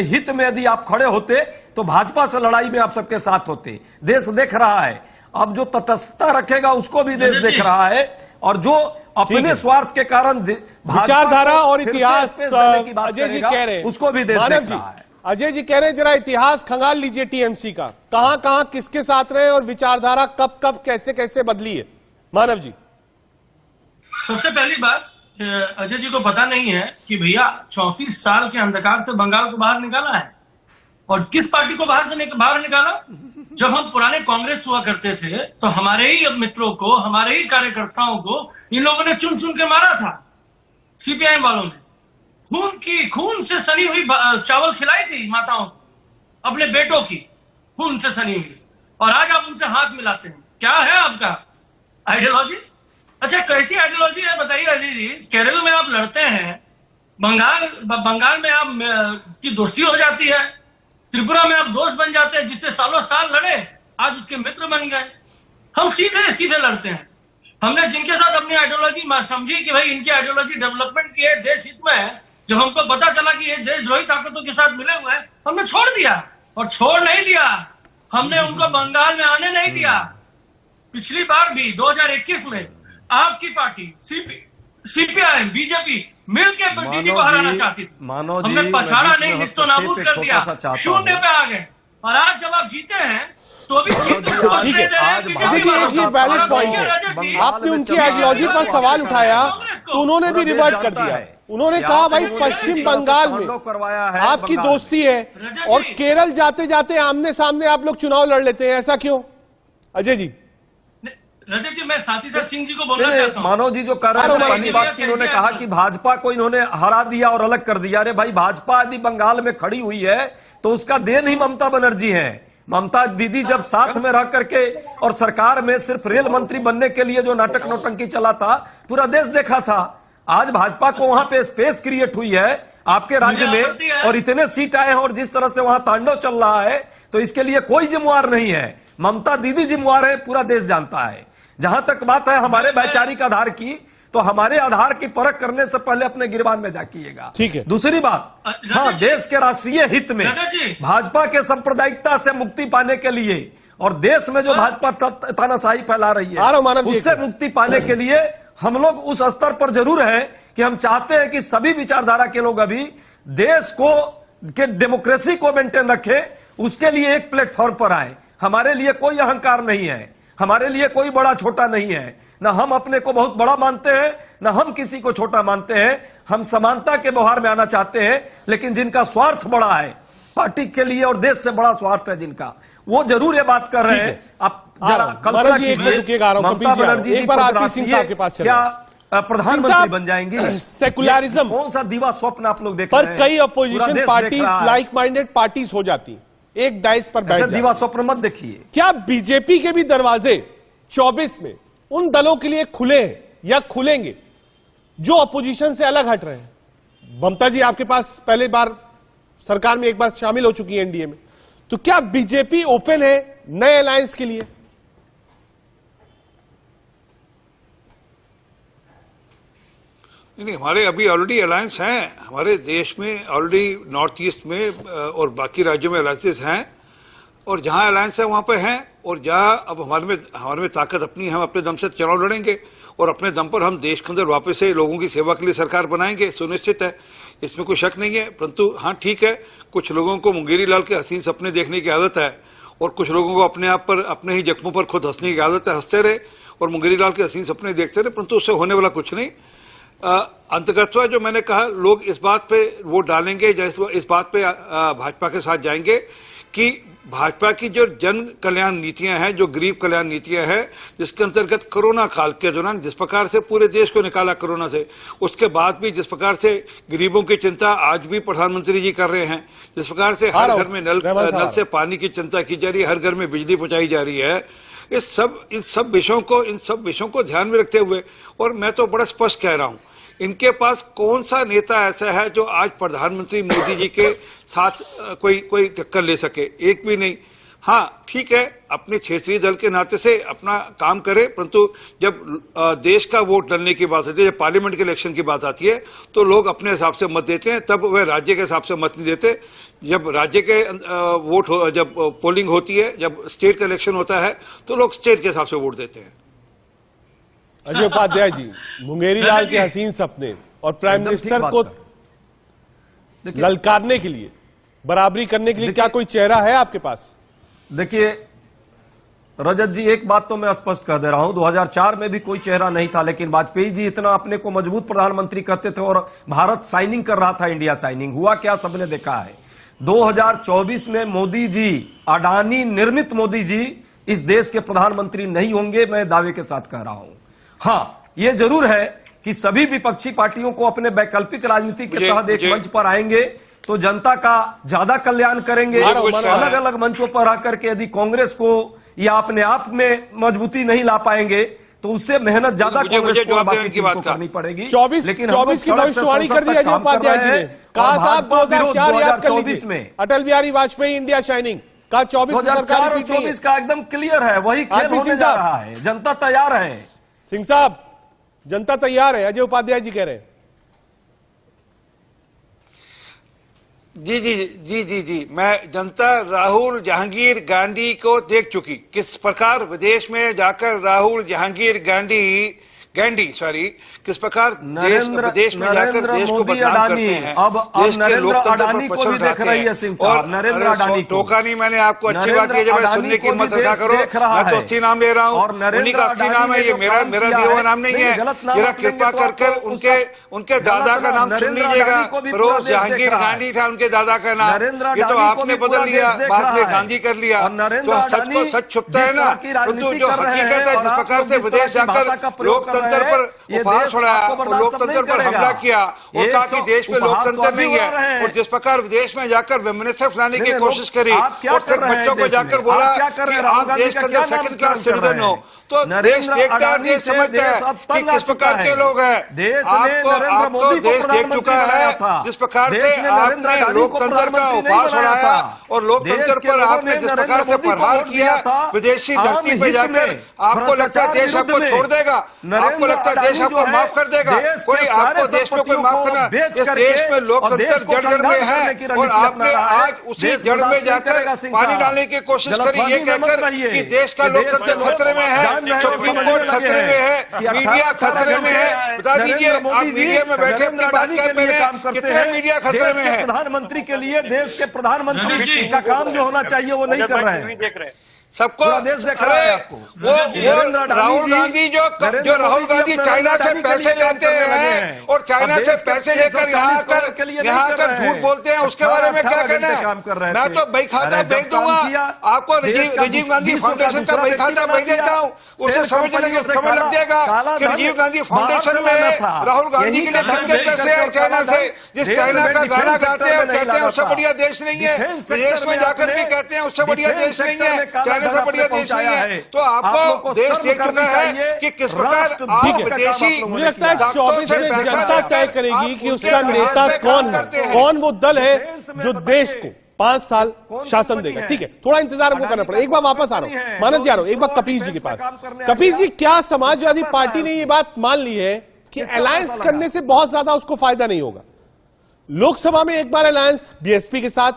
हित में यदि आप खड़े होते तो भाजपा से लड़ाई में आप सबके साथ होते। देश देख रहा है, अब जो तटस्थता रखेगा उसको भी देश देख रहा है, और जो अपने स्वार्थ के कारण विचारधारा और इतिहास अजय जी कह रहे हैं उसको भी देश देख रहा है। अजय जी कह रहे हैं जरा इतिहास खंगाल लीजिए टीएमसी का, कहां कहां किसके साथ रहे और विचारधारा कब कब कैसे कैसे बदली है। मानव जी, सबसे पहली बात, अजय जी को पता नहीं है कि भैया 34 साल के अंधकार से बंगाल को बाहर निकाला है। और किस पार्टी को बाहर निकाला? जब हम पुराने कांग्रेस हुआ करते थे तो हमारे ही अब मित्रों को, हमारे ही कार्यकर्ताओं को इन लोगों ने चुन चुन के मारा था। सीपीआईएम वालों ने खून से सनी हुई चावल खिलाई थी माताओं को, अपने बेटों की खून से सनी हुई, और आज आप उनसे हाथ मिलाते हैं। क्या है आपका आइडियोलॉजी? अच्छा, कैसी आइडियोलॉजी है बताइए अजय जी? केरल में आप लड़ते हैं, बंगाल में आप की दोस्ती हो जाती है, त्रिपुरा में आप दोस्त बन जाते हैं, जिससे सालों साल लड़े आज उसके मित्र बन गए। हम सीधे सीधे लड़ते हैं। हमने जिनके साथ अपनी आइडियोलॉजी समझी कि भाई इनकी आइडियोलॉजी डेवलपमेंट की है, देश हित में है, जब हमको पता चला कि ये देशद्रोही ताकतों के साथ मिले हुए हैं, हमने छोड़ दिया। और छोड़ नहीं दिया, हमने उनको बंगाल में आने नहीं दिया। पिछली बार भी 2021 में आपकी पार्टी सीपीआईएम बीजेपी मिलकर दीदी को हराना चाहती थी, हमने पछाड़ा नहीं, निस्तो नाबूद कर दिया, शून्य पे आ गए। और आज जब आप जीते हैं तो भी देखिए, एक ये वैलिड पॉइंट है। आपने उनकी आइडियोलॉजी पर सवाल उठाया तो उन्होंने भी रिवर्ट कर दिया। उन्होंने कहा भाई पश्चिम बंगाल में आपकी दोस्ती है, और केरल जाते जाते आमने सामने आप लोग चुनाव लड़ लेते हैं, ऐसा क्यों? अजय जी, रजत जी, मैं साथी साथ सिंह जी को बोलना चाहता हूं। मानव जी जो कर रहे हैं, पहली बात की इन्होंने कहा कि भाजपा को इन्होंने हरा दिया और अलग कर दिया। अरे भाई, भाजपा यदि बंगाल में खड़ी हुई है तो उसका देन ही ममता बनर्जी है। ममता दीदी जब साथ में रह करके और सरकार में सिर्फ रेल मंत्री बनने के लिए जो नाटक नौटंकी चला था, पूरा देश देखा था। आज भाजपा को वहां पे स्पेस क्रिएट हुई है आपके राज्य में, और इतने सीट आए हैं, और जिस तरह से वहां तांडव चल रहा है, तो इसके लिए कोई जिम्मेवार नहीं है, ममता दीदी जिम्मेवार है, पूरा देश जानता है। जहां तक बात है हमारे वैचारिक आधार की, तो हमारे आधार की परख करने से पहले अपने गिरबान में जाकिएगा। ठीक है। दूसरी बात, हाँ, देश के राष्ट्रीय हित में भाजपा के सांप्रदायिकता से मुक्ति पाने के लिए, और देश में जो भाजपा तानाशाही फैला रही है, उससे मुक्ति पाने के लिए हम लोग उस स्तर पर जरूर हैं कि हम चाहते हैं कि सभी विचारधारा के लोग अभी देश को के डेमोक्रेसी को मेंटेन रखें, उसके लिए एक प्लेटफॉर्म पर आए। हमारे लिए कोई अहंकार नहीं है, हमारे लिए कोई बड़ा छोटा नहीं है, ना हम अपने को बहुत बड़ा मानते हैं, ना हम किसी को छोटा मानते हैं। हम समानता के व्यवहार में आना चाहते हैं, लेकिन जिनका स्वार्थ बड़ा है पार्टी के लिए और देश से बड़ा स्वार्थ है जिनका, वो जरूर ये बात कर रहे ठीक है। हैं। आप जरा कल्पना मनोज जी, एक कीजिए, मिनट रुकिएगा, आ रहा हूं, ममता कपिल जी आ रहा हूं। बनर्जी एक बार आरपी सिंह साहब के पास चलें। क्या प्रधानमंत्री बन जाएंगी? सेकुलरिज्म कौन सा दीवा स्वप्न आप लोग देख पर रहे हैं? कई पूरा अपोजिशन देश पार्टीज, देख रहा है। लाइक माइंडेड पार्टीज हो जाती हैं, एक डाइस पर बैठ ऐसे जाती दीवा हैं। स्वप्न मत देखिए। क्या बीजेपी के भी दरवाजे 24 में उन दलों के लिए खुले हैं या खुलेंगे जो अपोजिशन से अलग हट रहे हैं? ममता जी आपके पास पहले बार सरकार में एक बार शामिल हो चुकी है एनडीए में, तो क्या बीजेपी ओपन है नए अलायंस के लिए? नहीं, हमारे अभी ऑलरेडी अलायंस हैं हमारे देश में, ऑलरेडी नॉर्थ ईस्ट में और बाकी राज्यों में अलायंसेस हैं, और जहां अलायंस है वहां पे हैं, और जहां अब हमारे में ताकत अपनी है, हम अपने दम से चुनाव लड़ेंगे और अपने दम पर हम देश के अंदर वापस से लोगों की सेवा के लिए सरकार बनाएंगे, सुनिश्चित है, इसमें कोई शक नहीं है। परंतु हाँ ठीक है, कुछ लोगों को मुंगेरी लाल के हसीन सपने देखने की आदत है और कुछ लोगों को अपने आप पर, अपने ही जख्मों पर खुद हंसने की आदत है। हंसते रहे और मुंगेरी लाल के हसीन सपने देखते रहे, परंतु उससे होने वाला कुछ नहीं। अंतगत्वा जो मैंने कहा, लोग इस बात पे वोट डालेंगे, इस बात पे भाजपा के साथ जाएंगे कि भाजपा की जो जन कल्याण नीतियां हैं, जो गरीब कल्याण नीतियां हैं, जिसके अंतर्गत कोरोना काल के दौरान जिस प्रकार से पूरे देश को निकाला कोरोना से, उसके बाद भी जिस प्रकार से गरीबों की चिंता आज भी प्रधानमंत्री जी कर रहे हैं, जिस प्रकार से हर घर में नल से पानी की चिंता की जा रही है, हर घर में बिजली पहुंचाई जा रही है, इस सब विषयों को ध्यान में रखते हुए, और मैं तो बड़ा स्पष्ट कह रहा हूं, इनके पास कौन सा नेता ऐसा है जो आज प्रधानमंत्री मोदी जी के साथ कोई टक्कर ले सके? एक भी नहीं। हाँ ठीक है, अपने क्षेत्रीय दल के नाते से अपना काम करे, परंतु जब देश का वोट डालने की बात आती है, जब पार्लियामेंट के इलेक्शन की बात आती है, तो लोग अपने हिसाब से मत देते हैं, तब वह राज्य के हिसाब से मत नहीं देते। जब राज्य के जब पोलिंग होती है, जब स्टेट का इलेक्शन होता है, तो लोग स्टेट के हिसाब से वोट देते हैं। अजय उपाध्याय जी, मुंगेरी लाल के हसीन सपने और प्राइम मिनिस्टर को ललकारने के लिए, बराबरी करने के लिए क्या कोई चेहरा है आपके पास? देखिए रजत जी, एक बात तो मैं स्पष्ट कर दे रहा हूं, 2004 में भी कोई चेहरा नहीं था, लेकिन वाजपेयी जी इतना अपने को मजबूत प्रधानमंत्री कहते थे और भारत साइनिंग कर रहा था, इंडिया साइनिंग। हुआ क्या, सबने देखा है। 2024 में मोदी जी, अडानी निर्मित मोदी जी इस देश के प्रधानमंत्री नहीं होंगे, मैं दावे के साथ कह रहा हूं। हाँ ये जरूर है कि सभी विपक्षी पार्टियों को अपने वैकल्पिक राजनीति के तहत एक मंच पर आएंगे तो जनता का ज्यादा कल्याण करेंगे। अलग अलग मंचों पर आकर के यदि कांग्रेस को या अपने आप में मजबूती नहीं ला पाएंगे तो उससे मेहनत ज्यादा कांग्रेस को बाकी चीजों को करनी पड़ेगी। 24 की भविष्यवाणी कर दी अजय उपाध्याय जी ने। कहा साहब 2004 याद कर लीजिए, अटल बिहारी वाजपेयी इंडिया शाइनिंग का 2004 और 24 का एकदम क्लियर है, वही खेल होने जा रहा है। जनता तैयार है सिंह साहब, जनता तैयार है, अजय उपाध्याय जी कह रहे हैं। जी, मैं जनता राहुल जहांगीर गांधी को देख चुकी, किस प्रकार विदेश में जाकर राहुल जहांगीर गांधी किस प्रकार विदेश में जाकर देश को बदनाम करते हैं। अब नरेंद्र अडानी को भी देख रही है सिंह साहब, नरेंद्र अडानी को टोका नहीं, मैंने आपको अच्छी बात की, जब सुनने की हिम्मत रखा करो। मैं तो 80 नाम ले रहा हूँ, उन्हीं का 80 नाम है, ये मेरा दिया हुआ नाम नहीं है। जरा कृपा कर उनके दादा का नाम सुन लीजिएगा, फिरोज जहांगीर गांधी था उनके दादा का नाम, ये तो आपने बदल लिया, बाद में गांधी कर लिया। तो सच को सच छुपता है ना, परंतु जो हकीकत है, जिस प्रकार से विदेश जाकर लोकतंत्र पर उपहार छोड़ा, लोकतंत्र पर हमला किया और कहा कि देश में लोकतंत्र नहीं है, और जिस प्रकार विदेश में जाकर वेमिनिस्टर्स लाने की कोशिश करी और सिर्फ बच्चों को जाकर बोला कि आप देश के अंदर सेकंड क्लास सिटीजन हो, तो देश देखता है, देश समझता है कि किस प्रकार के लोग हैं। आपको देश देख चुका है जिस प्रकार से आपने लोकतंत्र का उपहार छोड़ाया और लोकतंत्र पर आपने जिस प्रकार से प्रहार किया विदेशी धरती पे जाकर। आपको लगता है देश आपको छोड़ देगा? आपको लगता है देश आपको माफ कर देगा? कोई आपको देश में कोई माफ करना? इस देश में लोकतंत्र जड़ में है और आपने आज उसी जड़ में जाकर पानी डालने की कोशिश करी, ये कहकर कि देश का लोकतंत्र खतरे में है, सुप्रीम कोर्ट खतरे में है, मीडिया खतरे में है। बता दीजिए, आप मीडिया में बैठे अपनी बात कर रहे हैं, कितने मीडिया खतरे में है? प्रधानमंत्री के लिए देश के प्रधानमंत्री का काम जो होना चाहिए वो नहीं कर रहे हैं। सबको पूरा देश देख रहा है आपको। वो राहुल गांधी जो राहुल गांधी चाइना से पैसे लेते हैं और चाइना से पैसे लेकर यहाँ आकर झूठ बोलते हैं, उसके बारे में क्या कहना है? मैं तो बही खाता भेज दूंगा आपको, राजीव गांधी फाउंडेशन का बही खाता भेज देता हूँ, उसे समझ लग जाएगा कि राजीव गांधी फाउंडेशन में राहुल गांधी के लिए कितने पैसे हैं चाइना से। जिस चाइना का गाना गाते हैं और कहते हैं उससे बढ़िया देश नहीं है, विदेश में जाकर भी कहते हैं उससे बढ़िया देश नहीं है, चाइना से बढ़िया देश नहीं है। तो आपको देश देख चुका है कि किस प्रकार आप विदेशी, मुझे लगता है 24 में जनता तय करेगी कि उसका नेता कौन है, कौन वो दल है जो देश को 5 साल शासन देगा। ठीक है, थोड़ा इंतजार हमको करना पड़ेगा। एक बार वापस आ रहा हूं, मानस जा रहा हूं, एक बार कपिल जी के पास। कपिल जी, क्या समाजवादी पार्टी ने ये बात मान ली है कि अलायंस करने से बहुत ज्यादा उसको फायदा नहीं होगा? लोकसभा में एक बार अलायंस बीएसपी के साथ,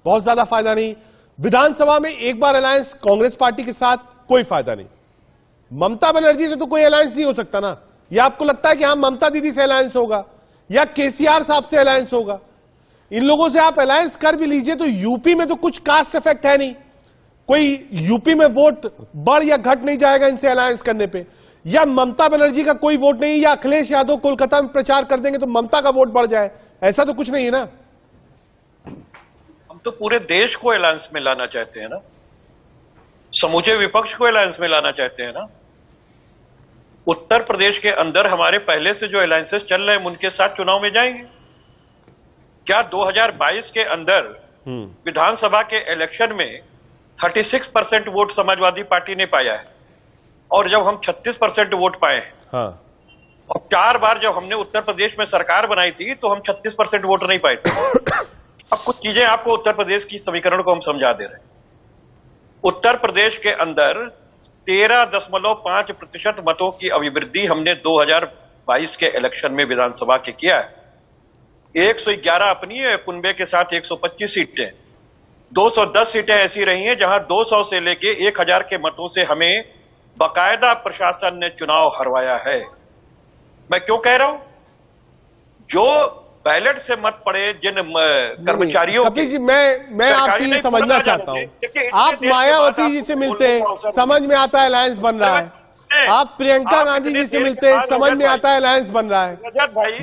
बहुत ज्यादा फायदा नहीं। विधानसभा में एक बार अलायंस कांग्रेस पार्टी के साथ, कोई फायदा नहीं। ममता बनर्जी से तो कोई अलायंस नहीं हो सकता ना? या आपको लगता है कि हाँ ममता दीदी से अलायंस होगा या केसीआर साहब से अलायंस होगा? इन लोगों से आप अलायंस कर भी लीजिए तो यूपी में तो कुछ कास्ट इफेक्ट है नहीं, कोई यूपी में वोट बढ़ या घट नहीं जाएगा इनसे अलायंस करने पे। या ममता बनर्जी का कोई वोट नहीं, या अखिलेश यादव कोलकाता में प्रचार कर देंगे तो ममता का वोट बढ़ जाए, ऐसा तो कुछ नहीं है ना। हम तो पूरे देश को अलायंस में लाना चाहते हैं ना, समूचे विपक्ष को अलायंस में लाना चाहते हैं ना। उत्तर प्रदेश के अंदर हमारे पहले से जो अलायंसेस चल रहे हैं उनके साथ चुनाव में जाएंगे क्या? 2022 के अंदर विधानसभा के इलेक्शन में 36% वोट समाजवादी पार्टी ने पाया है, और जब हम 36% वोट पाए हैं, हाँ, और 4 बार जब हमने उत्तर प्रदेश में सरकार बनाई थी तो हम 36% वोट नहीं पाए थे। अब कुछ चीजें आपको उत्तर प्रदेश की समीकरण को हम समझा दे रहे हैं। उत्तर प्रदेश के अंदर 13.5% मतों की अभिवृद्धि हमने 2022 के इलेक्शन में विधानसभा के किया है। 111 अपनी है, कुनबे के साथ 125 सीटें, 210 सीटें ऐसी रही हैं जहां 200 से लेके 1000 के मतों से हमें बाकायदा प्रशासन ने चुनाव हरवाया है। मैं क्यों कह रहा हूं? जो बैलेट से मत पड़े जिन कर्मचारियों, कपिल जी, मैं आपसे ये समझना चाहता हूं, आप मायावती जी से मिलते हैं, समझ में आता है अलायंस बन रहा है। आप प्रियंका गांधी जी से मिलते हैं, समझ में आता है अलायंस बन रहा है।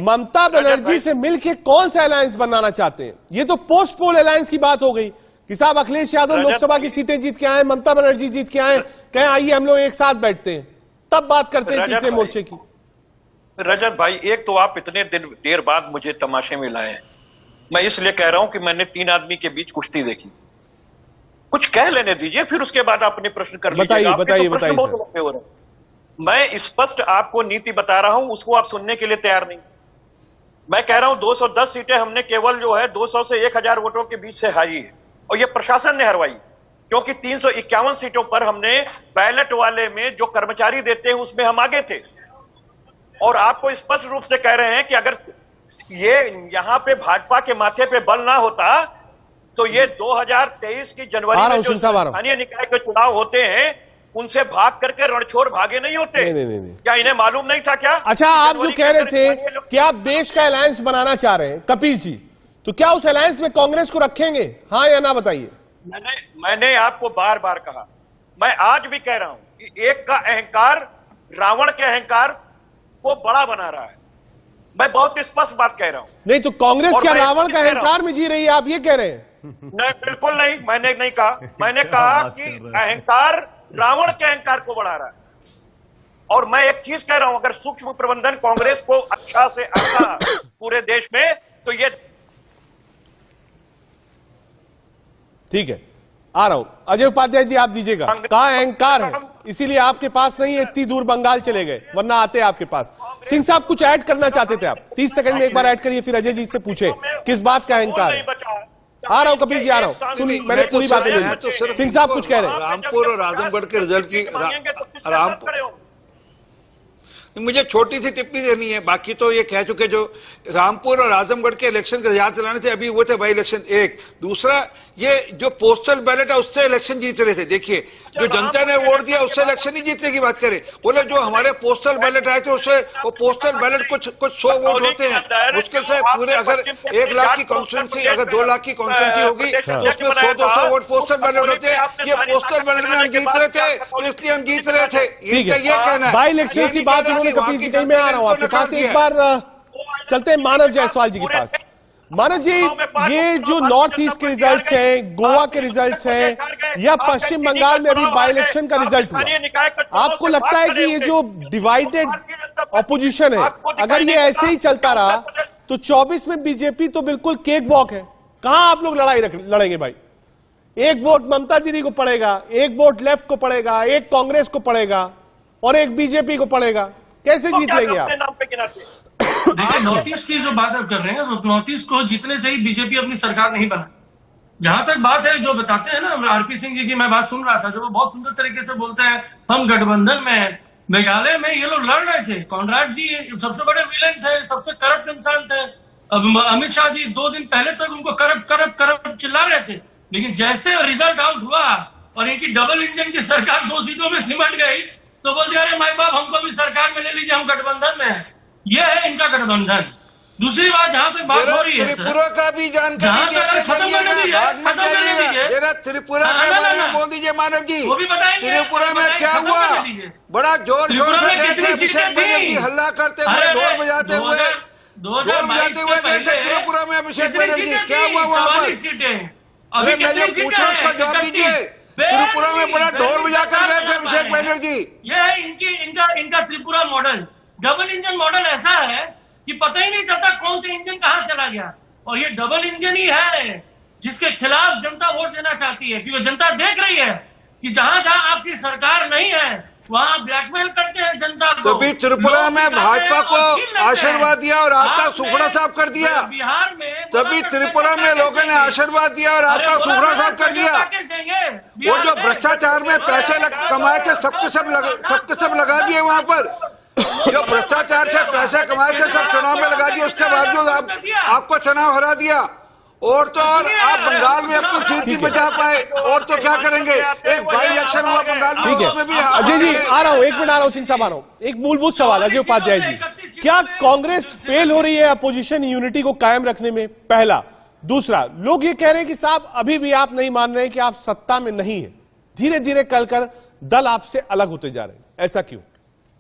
ममता बनर्जी से मिलके कौन सा अलायंस बनाना चाहते हैं? ये तो पोस्ट पोल अलायंस की बात हो गई कि साहब अखिलेश यादव लोकसभा की सीटें जीत के आए, ममता बनर्जी जीत के आए, कहें आइए हम लोग एक साथ बैठते हैं, तब बात करते हैं तीसरे मोर्चे की। रजत भाई, एक तो आप इतने देर बाद मुझे तमाशे में लाए हैं। मैं इसलिए कह रहा हूं कि मैंने 3 आदमी के बीच कुश्ती देखी। कुछ कह लेने दीजिए, फिर उसके बाद अपने प्रश्न कर लीजिएगा। बताइए। मैं स्पष्ट आपको नीति बता रहा हूं, उसको आप सुनने के लिए तैयार नहीं। मैं कह रहा हूं 210 सीटें हमने केवल जो है 200 से 1000 वोटों के बीच से हारी है, और ये प्रशासन ने हरवाई, क्योंकि 351 सीटों पर हमने बैलेट वाले में जो कर्मचारी देते हैं उसमें हम आगे थे। और आपको स्पष्ट रूप से कह रहे हैं कि अगर ये यहां पे भाजपा के माथे पे बल ना होता तो ये 2023 की जनवरी में जो स्थानीय निकाय के चुनाव होते हैं उनसे भाग करके रणछोड़ भागे नहीं होते। नहीं। क्या इन्हें मालूम नहीं था क्या? अच्छा, आप जो कह रहे थे कि आप देश का अलायंस बनाना चाह रहे हैं कपिल जी, तो क्या उस अलायंस में कांग्रेस को रखेंगे, हाँ या ना बताइए? मैंने आपको बार बार कहा, मैं आज भी कह रहा हूं कि एक का अहंकार रावण के अहंकार को बड़ा बना रहा है। मैं बहुत स्पष्ट बात कह रहा हूं। नहीं तो कांग्रेस क्या रावण का अहंकार में जी रही है, आप ये कह रहे हैं? नहीं, बिल्कुल नहीं, मैंने नहीं कहा। मैंने कहा कि अहंकार रावण के अहंकार को बढ़ा रहा है। और मैं एक चीज कह रहा हूं, अगर सूक्ष्म प्रबंधन कांग्रेस को अच्छा से अच्छा पूरे देश में, तो ये ठीक है। आ रहा हूं, अजय उपाध्याय जी आप दीजिएगा। का अहंकार है, इसीलिए आपके पास नहीं है, इतनी दूर बंगाल चले गए, वरना आते आपके पास। सिंह साहब कुछ ऐड करना चाहते थे आप, 30 सेकंड में एक बार ऐड करिए, फिर अजय जी से पूछे किस बात का अहंकार है। आ रहा हूं कपील जी, आ रहा हूं, सुनिए, मैंने पूरी बातें ले ली। सिंह साहब कुछ कह रहे हैं। रामपुर और आजमगढ़ के रिजल्ट की रामपुर, मुझे छोटी सी टिप्पणी देनी है, बाकी तो ये कह चुके। जो रामपुर और आजमगढ़ के इलेक्शन का याद चलाने थे, अभी हुए थे बाई इलेक्शन। एक दूसरा, ये जो पोस्टल बैलेट है उससे इलेक्शन जीत रहे थे। देखिए, जो जनता ने वोट दिया उससे इलेक्शन नहीं जीतने की बात करें। बोले जो हमारे पोस्टल बैलेट आए थे उससे, वो पोस्टल बैलेट कुछ 100 वोट होते हैं, मुश्किल से पूरे, अगर 1 लाख की कॉन्स्टिट्यूंसी, अगर 2 लाख की कॉन्स्टिट्यूंसी होगी तो उसमें 100-200 वोट पोस्टल बैलेट होते हैं। ये पोस्टल बैलेट में हम जीत रहे थे, तो इसलिए हम जीत रहे थे। ठीक है, ये कहना है। बाई इलेक्शन की बात उन्होंने कपिल जी, कहीं मैं आ रहा हूं आपके पास, एक बार चलते हैं मानव जायसवाल जी के पास। मानव जी, ये जो नॉर्थ ईस्ट के रिजल्ट्स हैं, गोवा के रिजल्ट्स हैं, या पश्चिम बंगाल में अभी बाई इलेक्शन का रिजल्ट हुआ, आपको लगता है कि ये जो डिवाइडेड ऑपोजिशन है, अगर ये ऐसे ही चलता रहा तो 24 में बीजेपी तो बिल्कुल केक वॉक है। कहां आप लोग लड़ाई लड़ेंगे भाई? एक वोट ममता दीदी को पड़ेगा, एक वोट लेफ्ट को पड़ेगा, एक कांग्रेस को पड़ेगा और एक बीजेपी को पड़ेगा। कैसे जीत लेंगे आप? देखिए, नॉर्थ ईस्ट की जो बात आप कर रहे हैं, तो नॉर्थ ईस्ट को जीतने से ही बीजेपी अपनी सरकार नहीं बना। जहां तक बात है, जो बताते हैं ना, आरपी सिंह जी की मैं बात सुन रहा था, जो वो बहुत सुंदर तरीके से बोलते हैं हम गठबंधन में हैं। मेघालय में ये लोग लड़ रहे थे, कॉनराड जी सबसे बड़े विलेन थे, सबसे करप्ट इंसान थे। अमित शाह जी 2 दिन पहले तक उनको करप्ट चिल्ला रहे थे, लेकिन जैसे रिजल्ट आउट हुआ और इनकी डबल इंजन की सरकार 2 सीटों में सिमट गई, तो बोल दिया, अरे माई बाप, हमको भी सरकार में ले लीजिए, हम गठबंधन में हैं। ये है इनका गठबंधन। दूसरी बात, जहां तक बात हो रही है, त्रिपुरा का भी जानकारी खत्म करने दीजिए, त्रिपुरा के बारे में बोल दीजिए मानव जी। वो भी बताएंगे, त्रिपुरा में क्या हुआ? बड़ा जोर शोर से गए थे अभिषेक बनर्जी, हल्ला करते हुए, ढोल बजाते हुए गए थे त्रिपुरा में अभिषेक बनर्जी। क्या हुआ वहां पर? अरे मैंने पूछा, उसका जवाब दीजिए। त्रिपुरा में बड़ा ढोल बजाकर गए थे अभिषेक बनर्जी। ये है इनका Tripura model. Double engine model ऐसा है कि पता ही नहीं चलता कौन सा इंजन कहां चला गया, और ये डबल इंजन ही है जिसके खिलाफ जनता वोट देना चाहती है, क्योंकि जनता देख रही है कि जहां जहां आपकी सरकार नहीं है वहां ब्लैकमेल करते हैं जनता को। तभी त्रिपुरा में भाजपा को आशीर्वाद दिया और आपका सुखड़ा साफ कर दिया। बिहार में तभी त्रिपुरा में लोगों ने आशीर्वाद दिया और आपका सुखड़ा साफ कर दिया। वो जो भ्रष्टाचार में पैसे कमाए थे, सबके सब लगा दिए वहां पर। जो भ्रष्टाचार से पैसे कमाए थे सब चुनाव में लगा दिए। उसके बावजूद आपको चुनाव हरा दिया। और तो और आप बंगाल में अपनी सीट नहीं बचा पाए, और तो क्या करेंगे? एक बाई इलेक्शन हुआ बंगाल में, उसमें भी अजय जी आ रहा हूं, 1 मिनट आ रहा हूं, सिंह साहब आ रहा हूं। एक मूलभूत सवाल अजय उपाध्याय जी, क्या कांग्रेस फेल हो रही है अपोजिशन यूनिटी को कायम रखने में? पहला। दूसरा, लोग ये कह रहे हैं कि साहब अभी भी आप नहीं मान रहे कि आप सत्ता में नहीं है, धीरे धीरे कल दल आपसे अलग होते जा रहे हैं, ऐसा क्यों?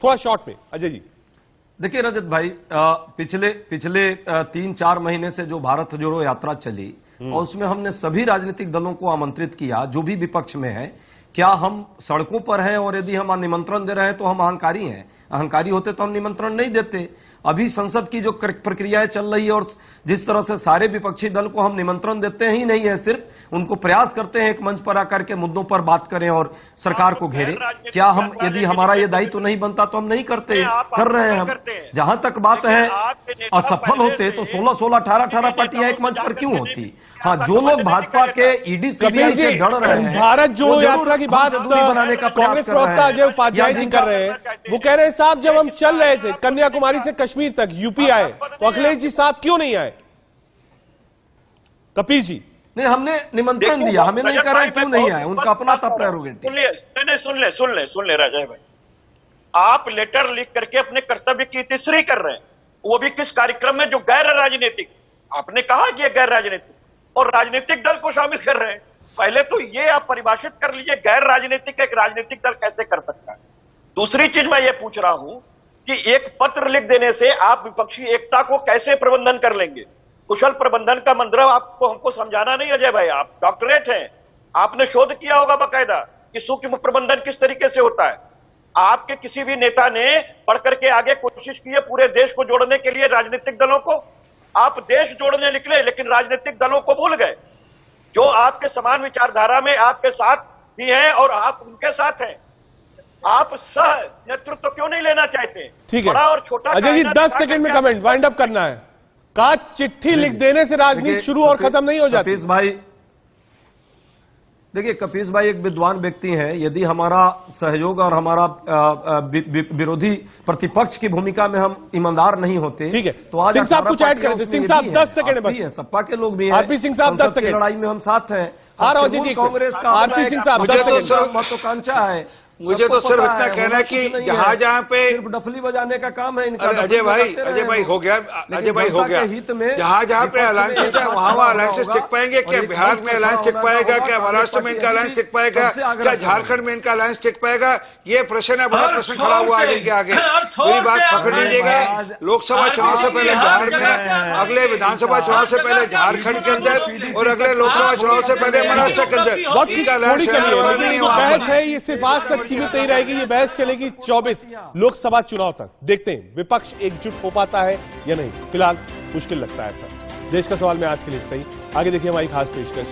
थोड़ा शॉर्ट में अजय जी। देखिए रजत भाई, पिछले 3-4 महीने से जो भारत जोड़ो यात्रा चली और उसमें हमने सभी राजनीतिक दलों को आमंत्रित किया, जो भी विपक्ष में है। क्या हम सड़कों पर हैं और यदि हम निमंत्रण दे रहे हैं तो हम अहंकारी हैं? अहंकारी होते तो हम निमंत्रण नहीं देते। अभी संसद की जो प्रक्रियाएं चल रही है और जिस तरह से सारे विपक्षी दल को हम निमंत्रण देते ही नहीं है, सिर्फ उनको प्रयास करते हैं एक मंच पर आकर के मुद्दों पर बात करें और सरकार को घेरे। क्या हम, यदि हमारा ये दायित्व नहीं बनता तो हम नहीं करते? कर रहे हैं हम। जहां तक बात है असफल होते तो 16-16, 18-18 पार्टियां एक मंच पर क्यों होती? हाँ, जो लोग भाजपा के ईडी सीबीआई से लड़ रहे हैं, भारत जोड़ो यात्रा की बात बनाने का कांग्रेस प्रवक्ता अजय उपाध्याय जी कर रहे हैं। वो कह रहे हैं साहब जब हम चल रहे थे कन्याकुमारी से कश्मीर तक, यूपी आए तो अखिलेश जी साथ क्यों नहीं आए? कपिल जी नहीं, हमने निमंत्रण दिया, हमें नहीं कह रहे क्यों नहीं आए, उनका अपना था प्रेरोगेटिव। सुन ले राजा भाई, आप लेटर लिख करके अपने कर्तव्य की तीसरी कर रहे हैं, वो भी किस कार्यक्रम में जो गैर राजनीतिक। आपने कहा कि गैर राजनीतिक, और राजनीतिक दल को शामिल कर रहे हैं। पहले तो ये आप परिभाषित कर लीजिए, गैर राजनीतिक एक राजनीतिक दल कैसे कर सकता है? दूसरी चीज मैं ये पूछ रहा हूं कि एक पत्र लिख देने से आप विपक्षी एकता को कैसे प्रबंधन कर लेंगे? कुशल प्रबंधन का मंत्र आपको हमको समझाना नहीं अजय भाई, आप डॉक्टरेट हैं, आपने शोध किया होगा बकायदा कि सूक्ष्म प्रबंधन किस तरीके से होता है। आपके किसी भी नेता ने पढ़ करके आगे कोशिश की है पूरे देश को जोड़ने के लिए राजनीतिक दलों को? आप देश जोड़ने निकले लेकिन राजनीतिक दलों को भूल गए, जो आपके समान विचारधारा में आपके साथ भी हैं और आप उनके साथ हैं। आप सह नेतृत्व क्यों नहीं लेना चाहते? ठीक है, बड़ा और छोटा अजय जी 10 सेकंड में कमेंट वाइंड अप करना है। का चिट्ठी लिख देने से राजनीति शुरू और खत्म नहीं हो जाती? कपीस भाई, देखिए कपीस भाई एक विद्वान व्यक्ति हैं। यदि हमारा सहयोग और हमारा विरोधी प्रतिपक्ष की भूमिका में हम ईमानदार नहीं होते, ठीक है, तो आज सिंह साहब कुछ ऐड करें। सिंह साहब 10 सेकंड बस, सपा के लोग भी हैं, आरपी सिंह साहब 10 सेकंड लड़ाई में हम साथ हैं। आ रहा हूं जी, कांग्रेस का आरपी सिंह साहब 10 सेकंड। महत्वाकांक्षा है। मुझे तो सबको सिर्फ पता इतना है, कहना है होना कि कुछ नहीं जहां है। जहां पे सिर्फ डफली बजाने का काम है इनका। अरे डफली अजय भाई बजाते रहे हो वो। गया, लेकिन अजय भाई हो जनता गया। के हित में जहां जहां पे विपक्ष में अलायंसेस एक है साथ वहां खड़ा अलायंसेस होगा टिक पाएंगे। क्या और एक बिहार मंच में पे अलायंस खड़ा टिक होना पाएगा? होगा। क्या महाराष्ट्र में इनका अलायंस टिक पाएगा? सबसे आग्रह क्या करेंगे। झारखंड में इनका अलायंस टिक पाएगा? ये प्रश्न है, बड़ा और प्रश्न खड़ा हुआ छोर आगे से- के आगे। और छोर मेरी बात से पकड़ आप लीजिएगा। आज लोकसभा चुनाव से पहले हर बिहार जगह से में, आप अगले विधानसभा चुनाव से पहले झारखंड के अंदर और अगले लोकसभा चुनाव से पहले महाराष्ट्र के अंदर बहुत इनका अलायंस थोड़ी कमी चलने वाला है, नहीं है लेकिन जो वहां बहस पर। है ये सिर्फ आज तक सीमित नहीं रहेगी। ये बहस चलेगी 24 लोकसभा चुनाव तक। देखते हैं विपक्ष एकजुट हो पाता है या नहीं। फिलहाल मुश्किल लगता है ऐसा। देश का सवाल में आज के लिए इतना ही। आगे देखिए हमारी खास पेशकश।